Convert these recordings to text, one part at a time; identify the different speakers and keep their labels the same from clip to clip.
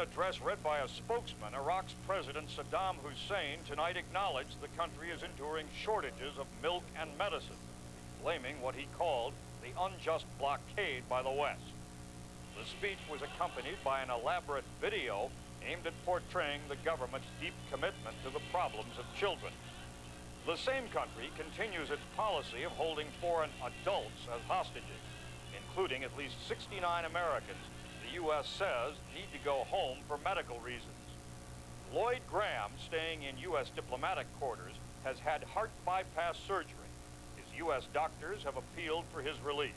Speaker 1: address read by a spokesman, Iraq's President Saddam Hussein tonight acknowledged the country is enduring shortages of milk and medicine, blaming what he called the unjust blockade by the West. The speech was accompanied by an elaborate video aimed at portraying the government's deep commitment to the problems of children. The same country continues its policy of holding foreign adults as hostages, including at least 69 Americans the U.S. says need to go home for medical reasons. Lloyd Graham, staying in U.S. diplomatic quarters, has had heart bypass surgery. His U.S. doctors have appealed for his release.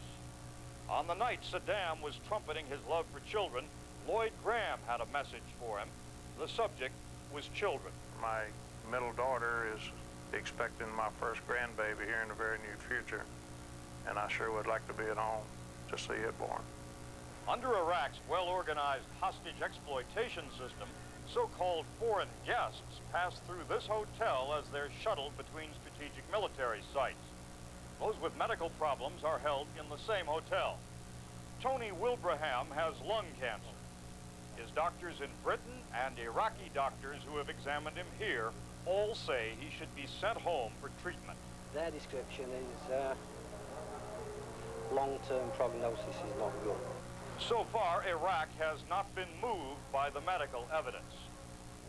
Speaker 1: On the night Saddam was trumpeting his love for children, Lloyd Graham had a message for him. The subject was children.
Speaker 2: My middle daughter is expecting my first grandbaby here in the very near future, and I sure would like to be at home to see it born.
Speaker 1: Under Iraq's well-organized hostage exploitation system, so-called foreign guests pass through this hotel as they're shuttled between strategic military sites. Those with medical problems are held in the same hotel. Tony Wilbraham has lung cancer. His doctors in Britain and Iraqi doctors who have examined him here all say he should be sent home for treatment.
Speaker 3: Their description is long-term prognosis is not good.
Speaker 1: So far, Iraq has not been moved by the medical evidence.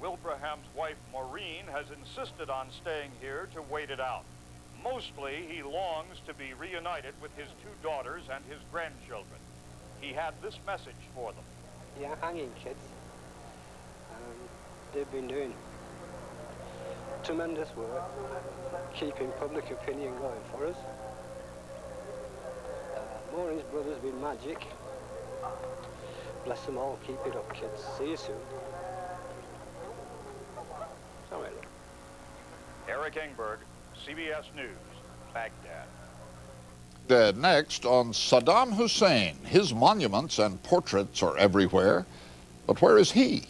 Speaker 1: Wilbraham's wife, Maureen, has insisted on staying here to wait it out. Mostly, he longs to be reunited with his two daughters and his grandchildren. He had this message for them.
Speaker 3: Yeah, hanging kids. They've been doing tremendous work, keeping public opinion going for us. Maureen's brother's been magic. Bless them all. Keep it up, kids. See you soon. Sorry.
Speaker 1: Eric Engberg, CBS News, Baghdad.
Speaker 4: Next, on Saddam Hussein. His monuments and portraits are everywhere, but where is he?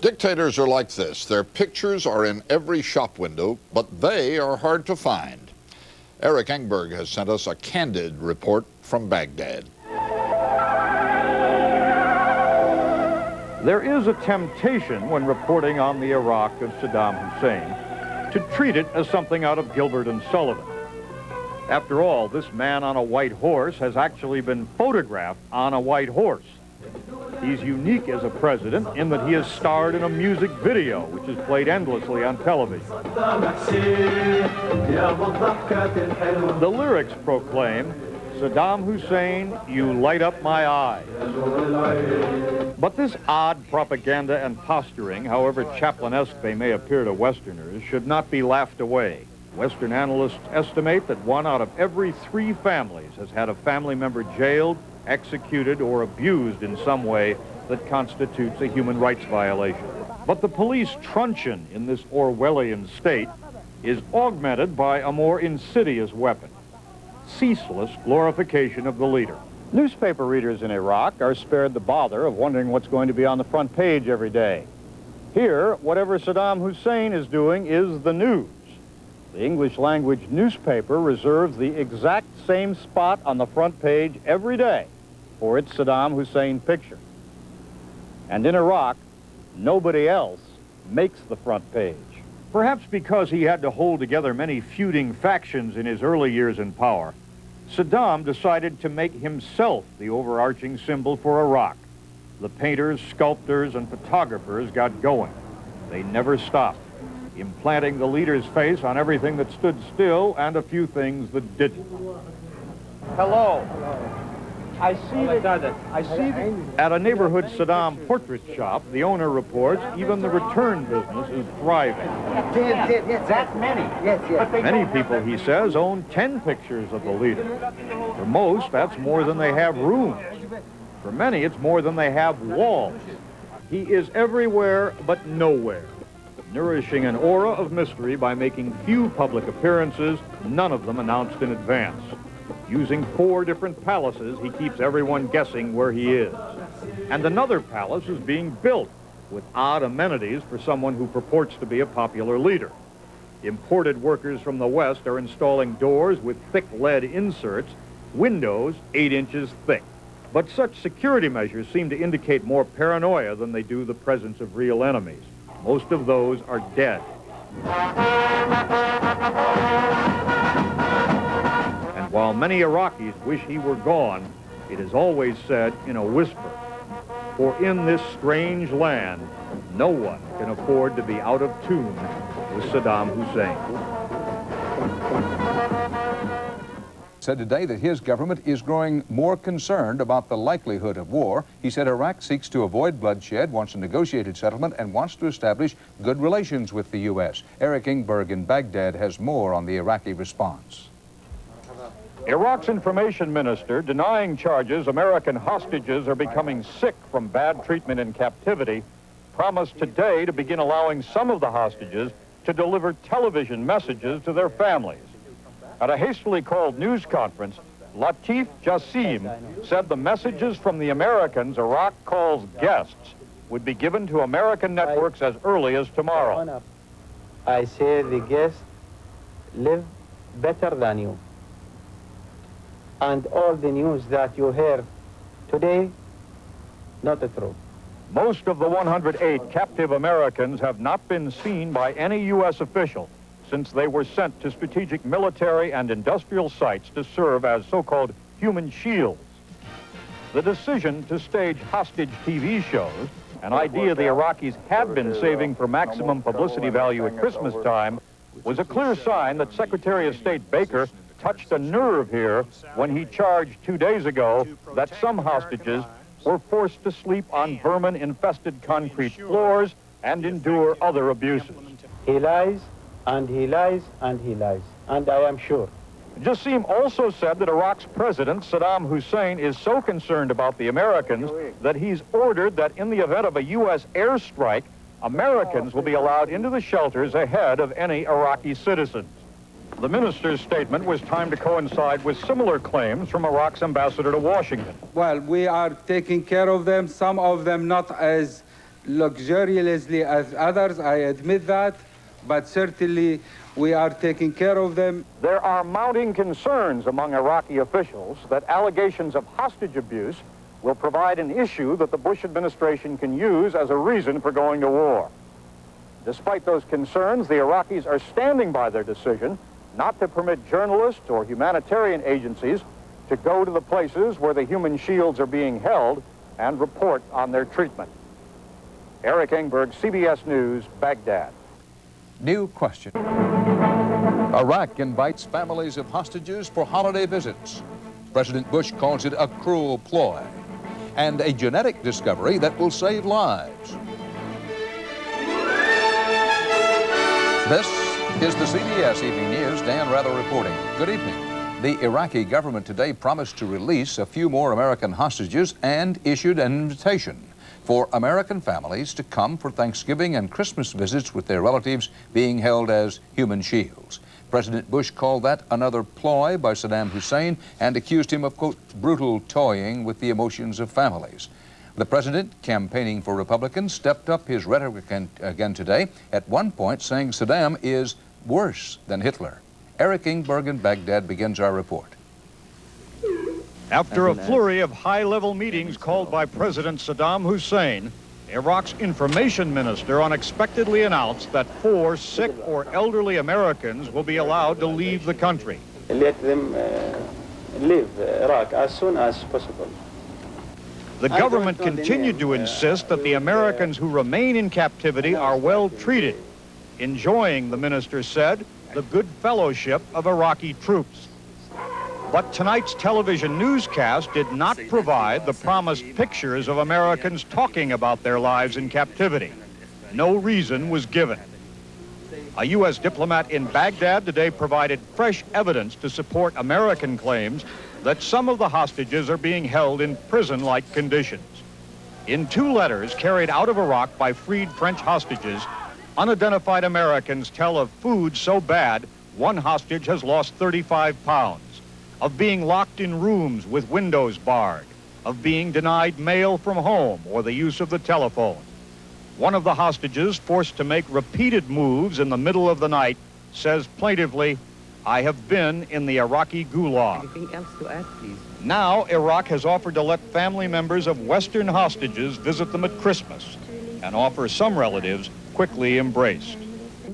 Speaker 4: Dictators are like this. Their pictures are in every shop window, but they are hard to find. Eric Engberg has sent us a candid report from Baghdad.
Speaker 5: There is a temptation when reporting on the Iraq of Saddam Hussein to treat it as something out of Gilbert and Sullivan. After all, this man on a white horse has actually been photographed on a white horse. He's unique as a president in that he has starred in a music video, which is played endlessly on television. The lyrics proclaim, "Saddam Hussein, you light up my eyes." But this odd propaganda and posturing, however Chaplinesque they may appear to Westerners, should not be laughed away. Western analysts estimate that 1 out of every 3 families has had a family member jailed, executed, or abused in some way that constitutes a human rights violation. But the police truncheon in this Orwellian state is augmented by a more insidious weapon: ceaseless glorification of the leader. Newspaper readers in Iraq are spared the bother of wondering what's going to be on the front page every day. Here, whatever Saddam Hussein is doing is the news. The English-language newspaper reserves the exact same spot on the front page every day for its Saddam Hussein picture. And in Iraq, nobody else makes the front page. Perhaps because he had to hold together many feuding factions in his early years in power, Saddam decided to make himself the overarching symbol for Iraq. The painters, sculptors, and photographers got going. They never stopped, implanting the leader's face on everything that stood still and a few things that didn't. Hello. I see that at a neighborhood Saddam portrait shop, the owner reports even the return business is thriving.
Speaker 6: Yes, that many. Yes.
Speaker 5: Many people, he says, own 10 pictures of the leader. For most, that's more than they have rooms. For many, it's more than they have walls. He is everywhere but nowhere, nourishing an aura of mystery by making few public appearances, none of them announced in advance. Using 4 different palaces, he keeps everyone guessing where he is. And another palace is being built with odd amenities for someone who purports to be a popular leader. Imported workers from the West are installing doors with thick lead inserts, windows 8 inches thick. But such security measures seem to indicate more paranoia than they do the presence of real enemies. Most of those are dead. And while many Iraqis wish he were gone, it is always said in a whisper, for in this strange land, no one can afford to be out of tune with Saddam Hussein.
Speaker 7: Said today that his government is growing more concerned about the likelihood of war. He said Iraq seeks to avoid bloodshed, wants a negotiated settlement, and wants to establish good relations with the U.S. Eric Engberg in Baghdad has more on the Iraqi response.
Speaker 5: Iraq's information minister denying charges American hostages are becoming sick from bad treatment in captivity promised today to begin allowing some of the hostages to deliver television messages to their families. At a hastily called news conference, Latif Jassim said the messages from the Americans Iraq calls guests would be given to American networks as early as tomorrow.
Speaker 6: I say the guests live better than you. And all the news that you hear today, not true.
Speaker 5: Most of the 108 captive Americans have not been seen by any U.S. official since they were sent to strategic military and industrial sites to serve as so-called human shields. The decision to stage hostage TV shows, an idea the Iraqis had been saving for maximum publicity value at Christmas time, was a clear sign that Secretary of State Baker touched a nerve here when he charged 2 days ago that some hostages were forced to sleep on vermin-infested concrete floors and endure other abuses.
Speaker 6: He lies, and he lies, and he lies. And I am sure.
Speaker 5: Jassim also said that Iraq's president, Saddam Hussein, is so concerned about the Americans that he's ordered that in the event of a U.S. airstrike, Americans will be allowed into the shelters ahead of any Iraqi citizens. The minister's statement was timed to coincide with similar claims from Iraq's ambassador to Washington.
Speaker 8: Well, we are taking care of them, some of them not as luxuriously as others, I admit that, but certainly we are taking care of them.
Speaker 5: There are mounting concerns among Iraqi officials that allegations of hostage abuse will provide an issue that the Bush administration can use as a reason for going to war. Despite those concerns, the Iraqis are standing by their decision not to permit journalists or humanitarian agencies to go to the places where the human shields are being held and report on their treatment. Eric Engberg, CBS News, Baghdad.
Speaker 7: New question. Iraq invites families of hostages for holiday visits. President Bush calls it a cruel ploy. And a genetic discovery that will save lives. This is the CBS Evening News. Dan Rather reporting. Good evening. The Iraqi government today promised to release a few more American hostages and issued an invitation for American families to come for Thanksgiving and Christmas visits with their relatives being held as human shields. President Bush called that another ploy by Saddam Hussein and accused him of, quote, brutal toying with the emotions of families. The president, campaigning for Republicans, stepped up his rhetoric again today, at one point saying Saddam is worse than Hitler. Eric Engberg in Baghdad begins our report.
Speaker 5: After a flurry of high-level meetings called by President Saddam Hussein, Iraq's information minister unexpectedly announced that 4 sick or elderly Americans will be allowed to leave the country.
Speaker 6: Let them leave Iraq as soon as possible.
Speaker 5: The government continued to insist that the Americans who remain in captivity are well treated, enjoying, the minister said, the good fellowship of Iraqi troops. But tonight's television newscast did not provide the promised pictures of Americans talking about their lives in captivity. No reason was given. A U.S. diplomat in Baghdad today provided fresh evidence to support American claims that some of the hostages are being held in prison-like conditions. In 2 letters carried out of Iraq by freed French hostages, unidentified Americans tell of food so bad one hostage has lost 35 pounds. Of being locked in rooms with windows barred, of being denied mail from home or the use of the telephone. One of the hostages, forced to make repeated moves in the middle of the night, says plaintively, "I have been in the Iraqi gulag."
Speaker 9: Anything else to add, please?
Speaker 5: Now, Iraq has offered to let family members of Western hostages visit them at Christmas, an offer some relatives quickly embraced.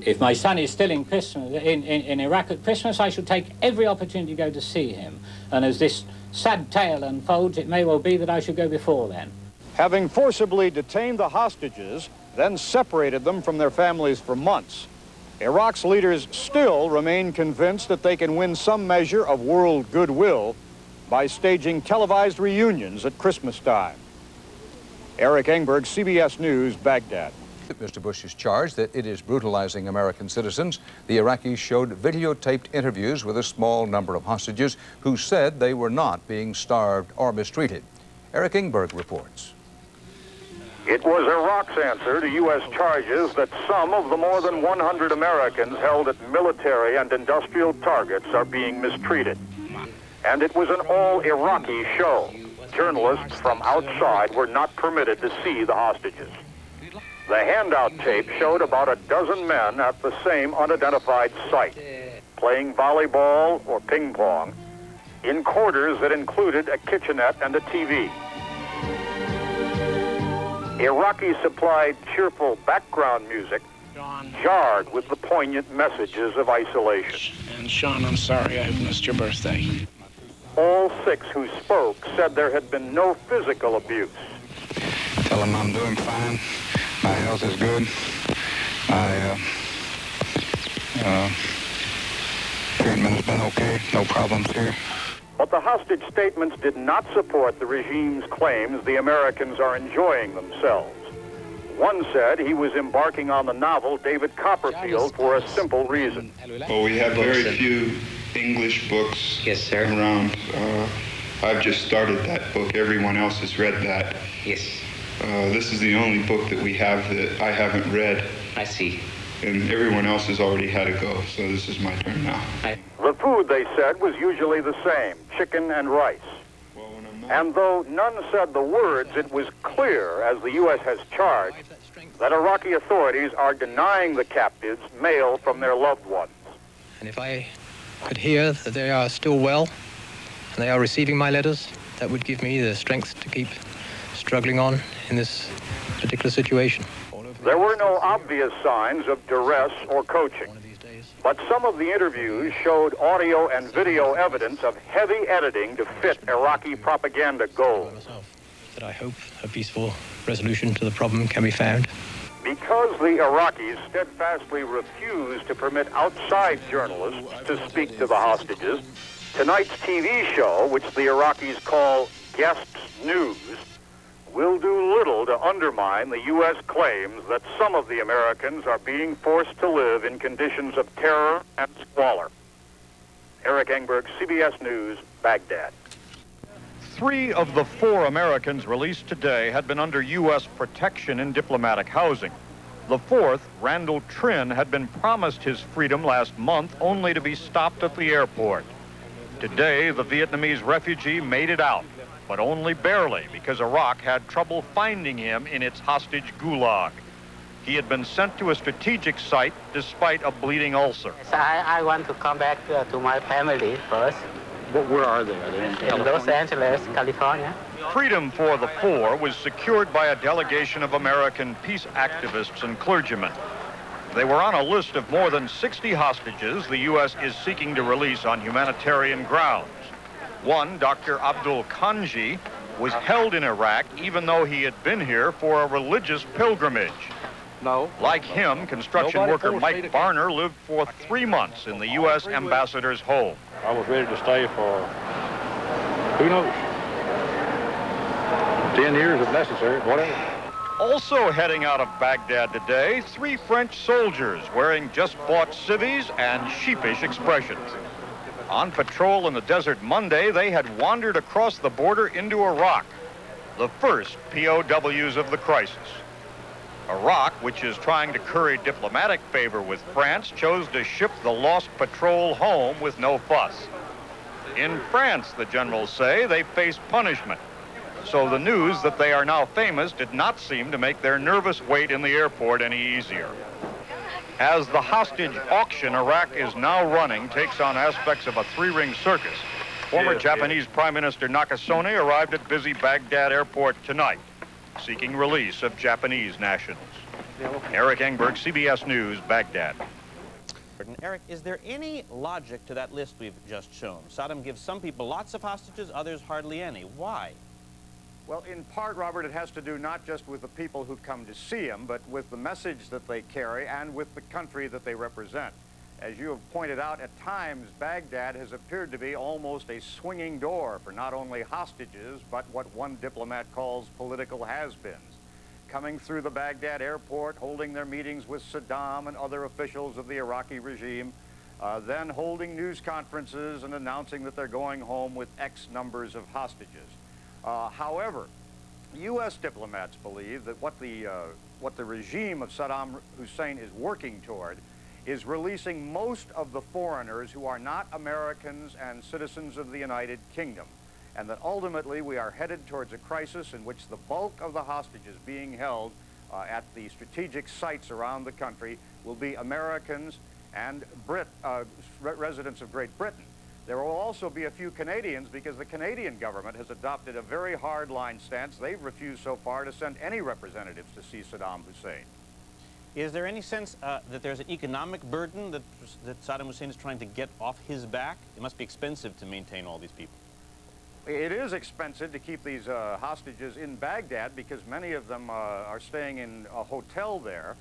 Speaker 10: If my son is still in Iraq at Christmas, I shall take every opportunity to go to see him. And as this sad tale unfolds, it may well be that I shall go before then.
Speaker 5: Having forcibly detained the hostages, then separated them from their families for months, Iraq's leaders still remain convinced that they can win some measure of world goodwill by staging televised reunions at Christmas time. Eric Engberg, CBS News, Baghdad.
Speaker 7: Mr. Bush's charge that it is brutalizing American citizens. The Iraqis showed videotaped interviews with a small number of hostages who said they were not being starved or mistreated. Eric Engberg reports.
Speaker 1: It was Iraq's answer to U.S. charges that some of the more than 100 Americans held at military and industrial targets are being mistreated. And it was an all-Iraqi show. Journalists from outside were not permitted to see the hostages. The handout tape showed about a dozen men at the same unidentified site, playing volleyball or ping pong in quarters that included a kitchenette and a TV. Iraqi-supplied cheerful background music jarred with the poignant messages of isolation.
Speaker 11: And Sean, I'm sorry I've missed your birthday.
Speaker 1: All six who spoke said there had been no physical abuse.
Speaker 11: Tell him I'm doing fine. My health is good. My treatment has been okay. No problems here.
Speaker 1: But the hostage statements did not support the regime's claims the Americans are enjoying themselves. One said he was embarking on the novel David Copperfield for a simple reason.
Speaker 12: Well, we have very few English books around. I've just started that book. Everyone else has read that.
Speaker 9: Yes.
Speaker 12: This is the only book that we have that I haven't read.
Speaker 9: I see.
Speaker 12: And everyone else has already had a go, so this is my turn now.
Speaker 1: The food, they said, was usually the same, chicken and rice. And though none said the words, it was clear, as the U.S. has charged, that Iraqi authorities are denying the captives mail from their loved ones.
Speaker 13: And if I could hear that they are still well, and they are receiving my letters, that would give me the strength to keep struggling on in this particular situation.
Speaker 1: There were no obvious signs of duress or coaching, but some of the interviews showed audio and video evidence of heavy editing to fit Iraqi propaganda goals.
Speaker 13: That I hope a peaceful resolution to the problem can be found.
Speaker 1: Because the Iraqis steadfastly refused to permit outside journalists to speak to the hostages, tonight's TV show, which the Iraqis call Guests News, will do little to undermine the U.S. claims that some of the Americans are being forced to live in conditions of terror and squalor. Eric Engberg, CBS News, Baghdad.
Speaker 5: 3 of the 4 Americans released today had been under U.S. protection in diplomatic housing. The 4th, Randall Trin, had been promised his freedom last month only to be stopped at the airport. Today, the Vietnamese refugee made it out, but only barely because Iraq had trouble finding him in its hostage gulag. He had been sent to a strategic site despite a bleeding ulcer.
Speaker 14: So I want to come back to my family first.
Speaker 5: Where are they? Are they
Speaker 14: in Los Angeles, California.
Speaker 5: Freedom for the 4 was secured by a delegation of American peace activists and clergymen. They were on a list of more than 60 hostages the U.S. is seeking to release on humanitarian grounds. One, Dr. Abdul Kanji, was held in Iraq even though he had been here for a religious pilgrimage.
Speaker 2: No.
Speaker 5: Like him, construction worker Mike Barner lived for 3 months in the U.S. ambassador's home.
Speaker 2: I was ready to stay for, who knows, 10 years if necessary, whatever.
Speaker 5: Also heading out of Baghdad today, 3 French soldiers wearing just-bought civvies and sheepish expressions. On patrol in the desert Monday, they had wandered across the border into Iraq, the first POWs of the crisis. Iraq, which is trying to curry diplomatic favor with France, chose to ship the lost patrol home with no fuss. In France, the generals say, they face punishment. So the news that they are now famous did not seem to make their nervous wait in the airport any easier.
Speaker 1: As the hostage auction Iraq is now running takes on aspects of a three-ring circus, former Japanese Prime Minister Nakasone arrived at busy Baghdad airport tonight, seeking release of Japanese nationals. Eric Engberg, CBS News, Baghdad.
Speaker 15: Eric, is there any logic to that list we've just shown? Saddam gives some people lots of hostages, others hardly any. Why?
Speaker 1: Well, in part, Robert, it has to do not just with the people who come to see him, but with the message that they carry and with the country that they represent. As you have pointed out, at times, Baghdad has appeared to be almost a swinging door for not only hostages, but what one diplomat calls political has-beens. Coming through the Baghdad airport, holding their meetings with Saddam and other officials of the Iraqi regime, then holding news conferences and announcing that they're going home with X numbers of hostages. However, U.S. diplomats believe that what the regime of Saddam Hussein is working toward is releasing most of the foreigners who are not Americans and citizens of the United Kingdom, and that ultimately we are headed towards a crisis in which the bulk of the hostages being held at the strategic sites around the country will be Americans and residents of Great Britain. There will also be a few Canadians because the Canadian government has adopted a very hard-line stance. They've refused so far to send any representatives to see Saddam Hussein.
Speaker 15: Is there any sense that there's an economic burden that Saddam Hussein is trying to get off his back? It must be expensive to maintain all these people.
Speaker 1: It is expensive to keep these hostages in Baghdad because many of them are staying in a hotel there.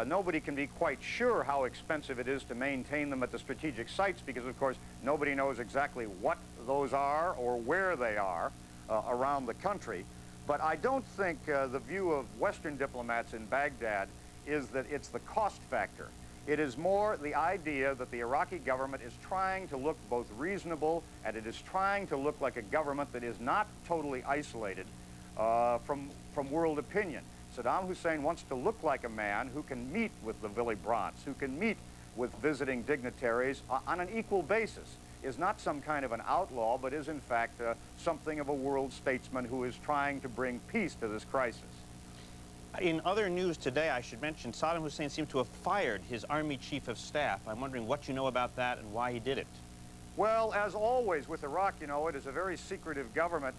Speaker 1: Nobody can be quite sure how expensive it is to maintain them at the strategic sites because, of course, nobody knows exactly what those are or where they are around the country. But I don't think the view of Western diplomats in Baghdad is that it's the cost factor. It is more the idea that the Iraqi government is trying to look both reasonable and it is trying to look like a government that is not totally isolated from world opinion. Saddam Hussein wants to look like a man who can meet with the Willy Brandts, who can meet with visiting dignitaries on an equal basis, is not some kind of an outlaw, but is in fact something of a world statesman who is trying to bring peace to this crisis.
Speaker 15: In other news today, I should mention, Saddam Hussein seemed to have fired his army chief of staff. I'm wondering what you know about that and why he did it.
Speaker 1: Well, as always with Iraq, you know, it is a very secretive government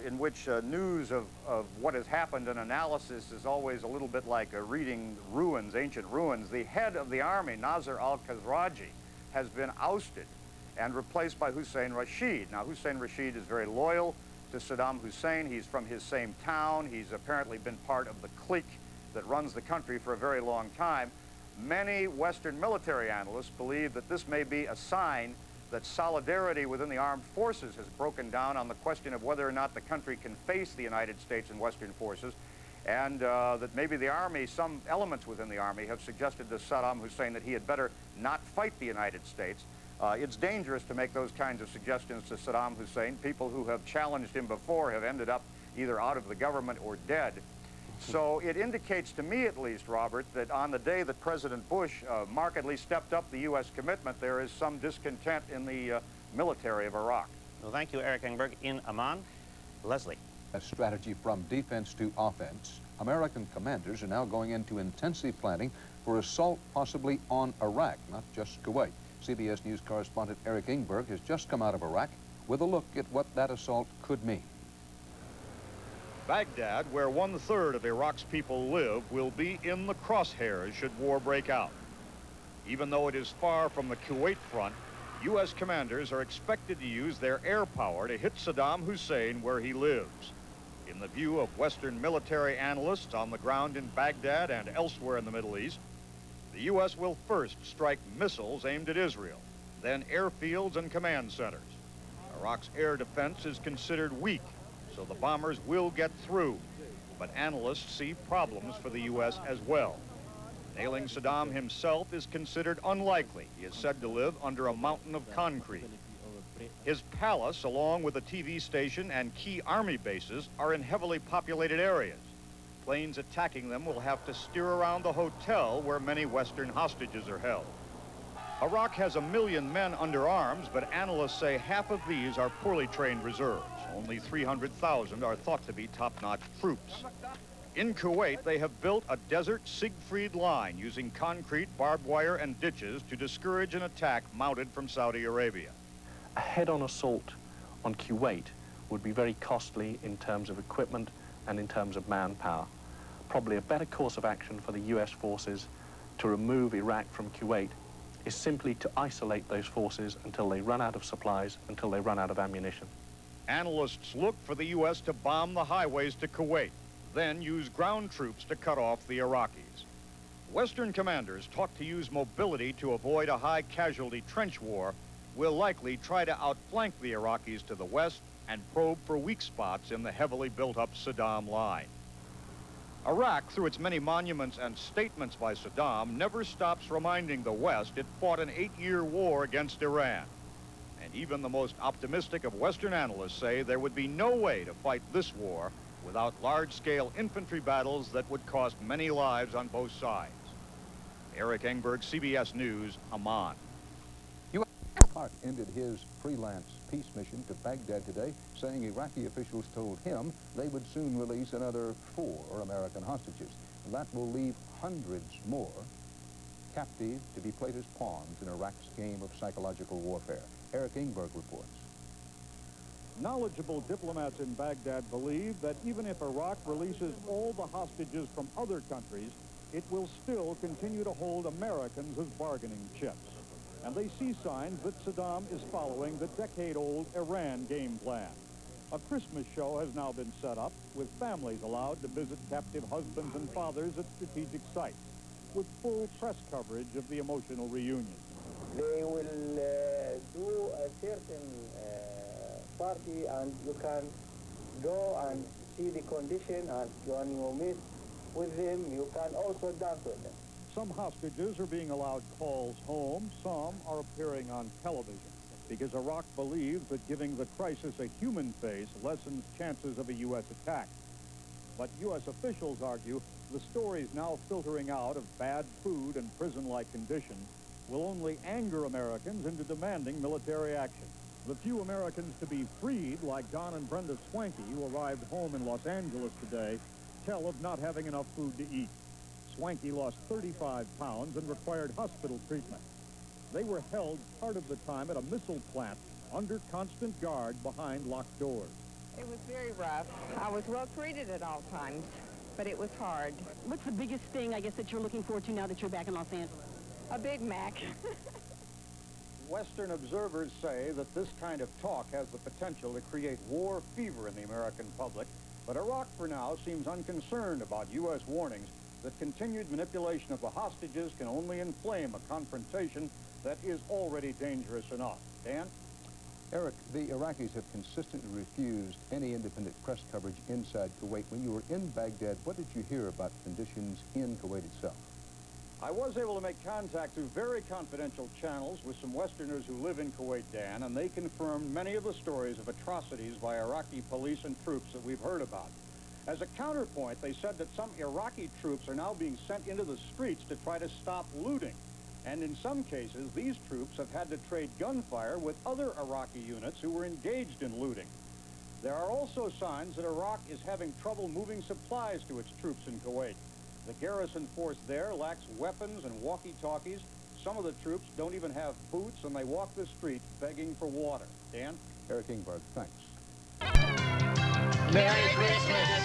Speaker 1: in which news of what has happened and analysis is always a little bit like reading ruins, ancient ruins. The head of the army, Nasser al-Khazraji, has been ousted and replaced by Hussein Rashid. Now, Hussein Rashid is very loyal to Saddam Hussein. He's from his same town. He's apparently been part of the clique that runs the country for a very long time. Many Western military analysts believe that this may be a sign that solidarity within the armed forces has broken down on the question of whether or not the country can face the United States and Western forces, and that maybe the army, some elements within the army, have suggested to Saddam Hussein that he had better not fight the United States. It's dangerous to make those kinds of suggestions to Saddam Hussein. People who have challenged him before have ended up either out of the government or dead. So it indicates to me, at least, Robert, that on the day that President Bush markedly stepped up the U.S. commitment, there is some discontent in the military of Iraq.
Speaker 15: Well, thank you, Eric Engberg. In Amman, Leslie.
Speaker 7: A strategy from defense to offense. American commanders are now going into intensive planning for assault possibly on Iraq, not just Kuwait. CBS News correspondent Eric Engberg has just come out of Iraq with a look at what that assault could mean.
Speaker 1: Baghdad, where 1/3 of Iraq's people live, will be in the crosshairs should war break out. Even though it is far from the Kuwait front, U.S. commanders are expected to use their air power to hit Saddam Hussein where he lives. In the view of Western military analysts on the ground in Baghdad and elsewhere in the Middle East, the U.S. will first strike missiles aimed at Israel, then airfields and command centers. Iraq's air defense is considered weak, so the bombers will get through. But analysts see problems for the U.S. as well. Nailing Saddam himself is considered unlikely. He is said to live under a mountain of concrete. His palace, along with a TV station and key army bases, are in heavily populated areas. Planes attacking them will have to steer around the hotel where many Western hostages are held. Iraq has 1 million men under arms, but analysts say half of these are poorly trained reserves. Only 300,000 are thought to be top-notch troops. In Kuwait, they have built a desert Siegfried line using concrete, barbed wire, and ditches to discourage an attack mounted from Saudi Arabia.
Speaker 16: A head-on assault on Kuwait would be very costly in terms of equipment and in terms of manpower. Probably a better course of action for the US forces to remove Iraq from Kuwait is simply to isolate those forces until they run out of supplies, until they run out of ammunition.
Speaker 1: Analysts look for the U.S. to bomb the highways to Kuwait, then use ground troops to cut off the Iraqis. Western commanders taught to use mobility to avoid a high-casualty trench war will likely try to outflank the Iraqis to the west and probe for weak spots in the heavily built-up Saddam line. Iraq, through its many monuments and statements by Saddam, never stops reminding the West it fought an 8-year war against Iran. And even the most optimistic of Western analysts say there would be no way to fight this war without large-scale infantry battles that would cost many lives on both sides. Eric Engberg, CBS News, Amman.
Speaker 7: Clark ended his freelance peace mission to Baghdad today, saying Iraqi officials told him they would soon release another 4 American hostages. That will leave hundreds more captive to be played as pawns in Iraq's game of psychological warfare. Eric Engberg reports.
Speaker 5: Knowledgeable diplomats in Baghdad believe that even if Iraq releases all the hostages from other countries, it will still continue to hold Americans as bargaining chips. And they see signs that Saddam is following the decade-old Iran game plan. A Christmas show has now been set up, with families allowed to visit captive husbands and fathers at strategic sites, with full press coverage of the emotional reunion.
Speaker 6: They will do a certain party, and you can go and see the condition, and when you meet with them, you can also dance with them.
Speaker 5: Some hostages are being allowed calls home. Some are appearing on television because Iraq believes that giving the crisis a human face lessens chances of a U.S. attack. But U.S. officials argue the stories now filtering out of bad food and prison-like conditions will only anger Americans into demanding military action. The few Americans to be freed, like Don and Brenda Swanky, who arrived home in Los Angeles today, tell of not having enough food to eat. Swanky lost 35 pounds and required hospital treatment. They were held part of the time at a missile plant under constant guard behind locked doors.
Speaker 17: It was very rough. I was well treated at all times, but it was hard.
Speaker 18: What's the biggest thing, I guess, that you're looking forward to now that you're back in Los Angeles?
Speaker 17: A Big Mac.
Speaker 5: Western observers say that this kind of talk has the potential to create war fever in the American public, but Iraq for now seems unconcerned about U.S. warnings that continued manipulation of the hostages can only inflame a confrontation that is already dangerous enough. Dan?
Speaker 7: Eric, the Iraqis have consistently refused any independent press coverage inside Kuwait. When you were in Baghdad, what did you hear about conditions in Kuwait itself?
Speaker 5: I was able to make contact through very confidential channels with some Westerners who live in Kuwait, Dan, and they confirmed many of the stories of atrocities by Iraqi police and troops that we've heard about. As a counterpoint, they said that some Iraqi troops are now being sent into the streets to try to stop looting. And in some cases, these troops have had to trade gunfire with other Iraqi units who were engaged in looting. There are also signs that Iraq is having trouble moving supplies to its troops in Kuwait. The garrison force there lacks weapons and walkie-talkies. Some of the troops don't even have boots, and they walk the streets begging for water. Dan?
Speaker 7: Eric Engberg, thanks.
Speaker 17: Merry Christmas.